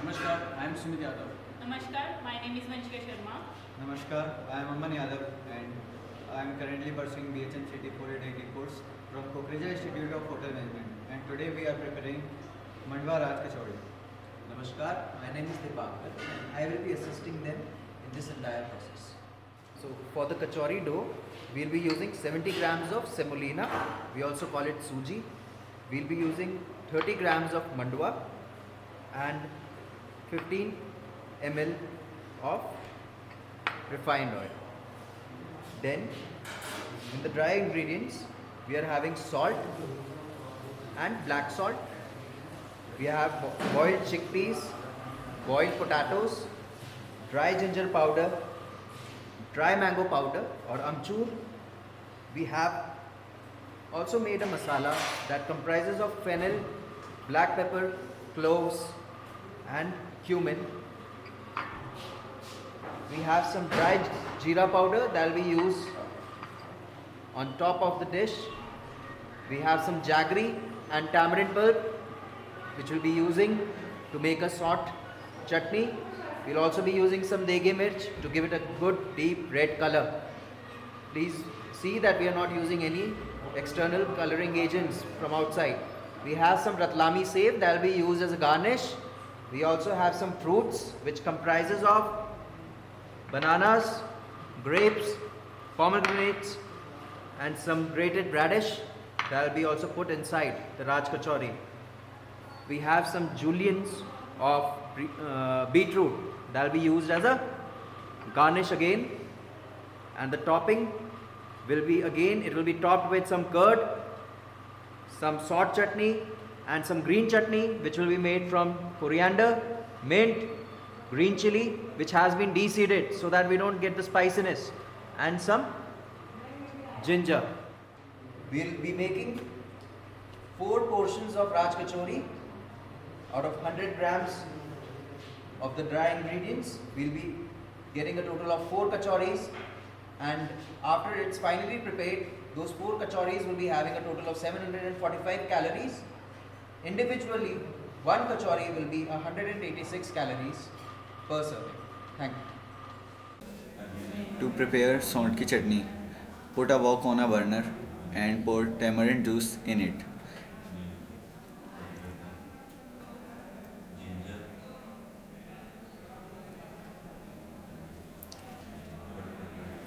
Namaskar, I am Sumit Yadav. Namaskar, my name is Vanshika Sharma. Namaskar, I am Aman Yadav and I am currently pursuing BHMCT 4-8 course from Kukreja Institute of Hotel Management, and today we are preparing Mandwa Raj Kachori. Namaskar, my name is Deepak and I will be assisting them in this entire process. So for the kachori dough, we will be using 70 grams of semolina, we also call it suji. We will be using 30 grams of mandwa and 15 ml of refined oil. Then in the dry ingredients, we are having salt and black salt. We have boiled chickpeas, boiled potatoes, dry ginger powder, dry mango powder or amchur. We have also made a masala that comprises of fennel, black pepper, cloves and cumin. We have some dry jeera powder that will be used on top of the dish. We have some jaggery and tamarind pulp which we'll be using to make a SAUTH chutney. We'll also be using some Deggi mirch to give it a good deep red color. Please see that we are not using any external coloring agents from outside. We have some ratlami sev that will be used as a garnish. We also have some fruits which comprises of bananas, grapes, pomegranates and some grated radish that will be also put inside the Raj Kachori. We have some juliennes of beetroot that will be used as a garnish again, and the topping will be again, it will be topped with some curd, some SAUTH chutney and some green chutney which will be made from coriander, mint, green chilli which has been de-seeded so that we don't get the spiciness, and some ginger. We will be making 4 portions of Raj Kachori out of 100 grams of the dry ingredients. We will be getting a total of 4 kachoris, and after it's finally prepared, those 4 kachoris will be having a total of 745 calories. Individually, 1 kachori will be 186 calories per serving. Thank you. To prepare SAUTH ki chutney, put a wok on a burner and pour tamarind juice in it.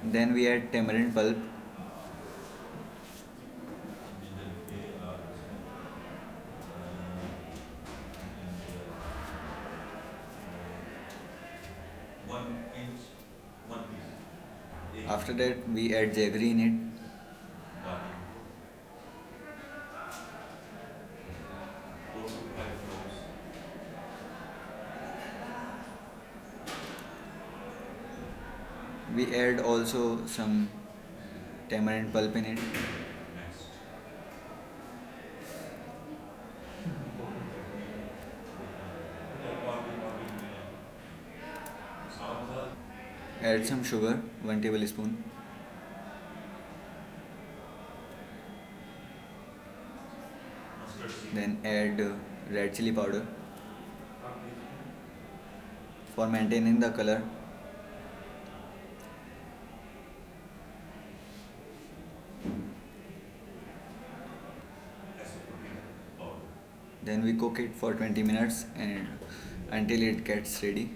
Then we add tamarind pulp, after that we add jaggery in it. We add also some tamarind pulp in it. Add some sugar, 1 tablespoon. Then add red chilli powder for maintaining the color. Then we cook it for 20 minutes and until it gets ready.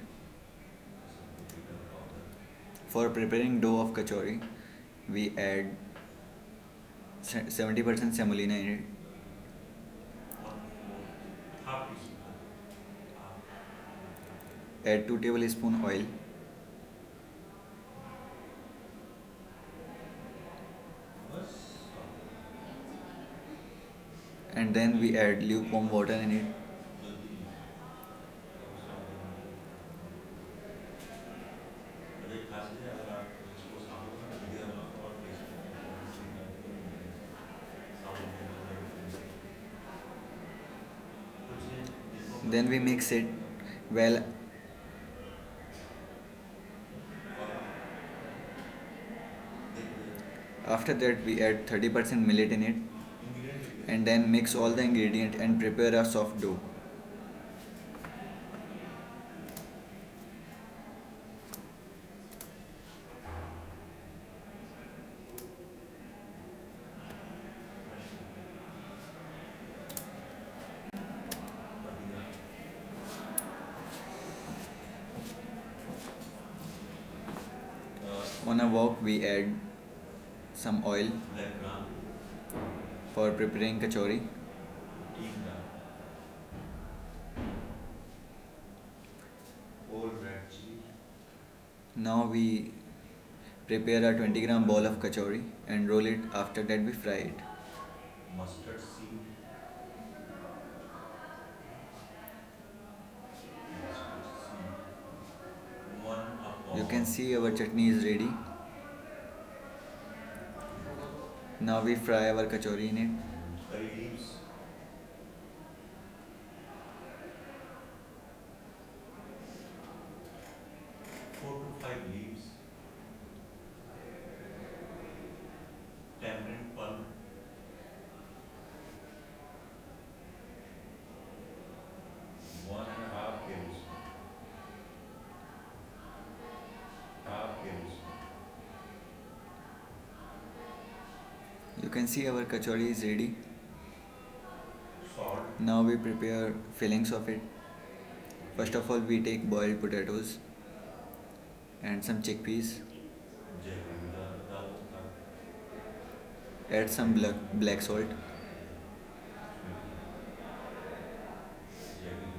For preparing dough of kachori, we add 70% semolina in it. Add 2 tablespoon oil. And then we add lukewarm water in it. Then we mix it well. After that we add 30% millet in it and then mix all the ingredient and prepare a soft dough. On a wok, we add some oil for preparing kachori. Now we prepare a 20-gram ball of kachori and roll it. After that, we fry it. Mustard seed, one upon. You can see our chutney is ready. Now we fry our kachori in it. Curry leaves, 4 to 5 leaves, tamarind pulp, 1.5 tablespoon, half tablespoon, You can see our kachori is ready. salt, Now we prepare fillings of it. First of all, we take boiled potatoes and some chickpeas. jaggery, Add some black salt. jaggery,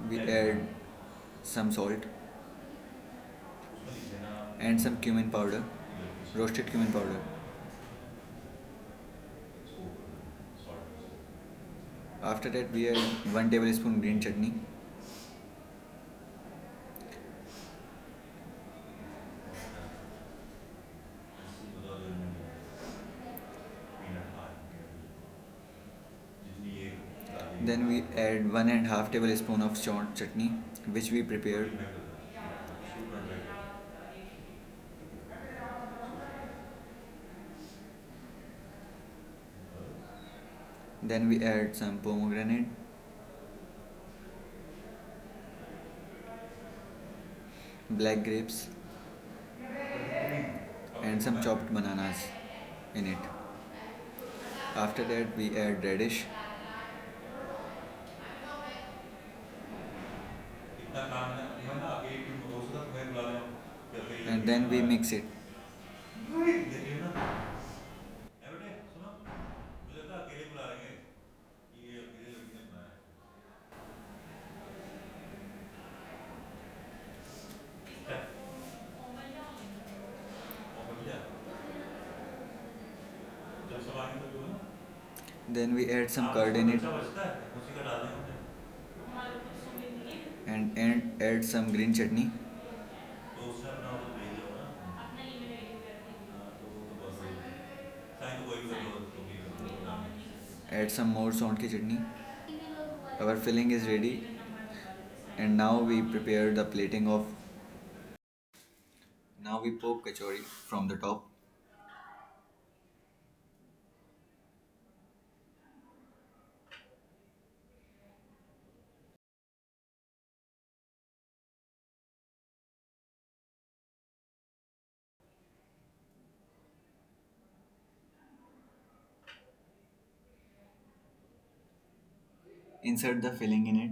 We add some salt उसमें लिख देना and some cumin powder, roasted cumin powder. salt, After that, we add 1 tablespoon green chutney. Then we add 1.5 tablespoon of short chutney, which we prepared. Then we add some pomegranate, black grapes, and some chopped bananas in it. After that, we add radish इतना काम है ना आगे एक हो सकता है तुम्हें बुला लें and then we mix it. देखिए ना ए बेटे सुनो मुझे लगता है अकेले बुला लेंगे ये अकेले लड़की ने बनाया है और बढ़िया जब सब आएंगे तो जो है ना Then we add some curd in it अच्छा बचता है उसी का डाल देंगे and add some green chutney. तो उससे अपना वो भेज दो ना हाँ, तो वो तो बस वही चाहे तो कोई भी कर लो तो भी कर लो Add some more saunt ki chutney. Our filling is ready, and now we prepare the plating of. Now we poke kachori from the top. Insert the filling in it.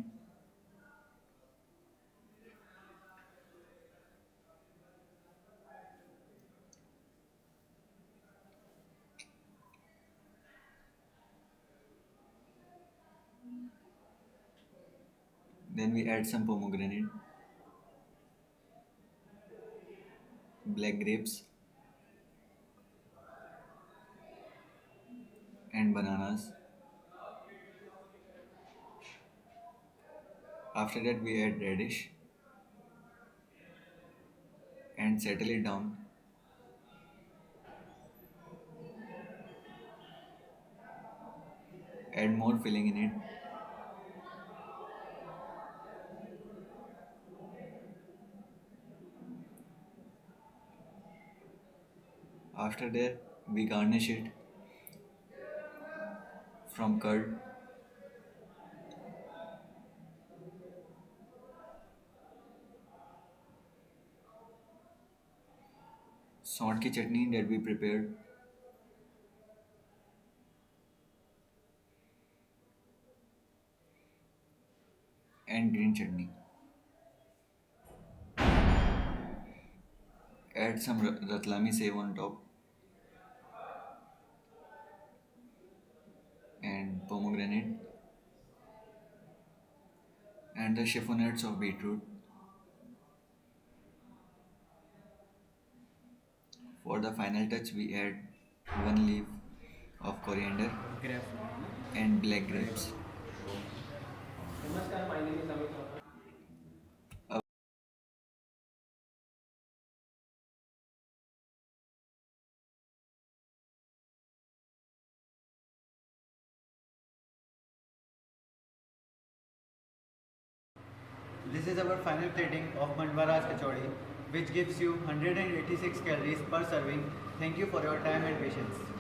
Then we add some pomegranate, black grapes, and bananas. After that, we add radish and settle it down. Add more filling in it. After that, we garnish it from curd, saunt ki chutney that we prepared, and green chutney. add some ratlami sev on top and pomegranate and the chiffonades of beetroot. For the final touch, we add one leaf of coriander and black grapes. This is our final plating of Mandwa Raj Kachori, which gives you 186 calories per serving. Thank you for your time and patience.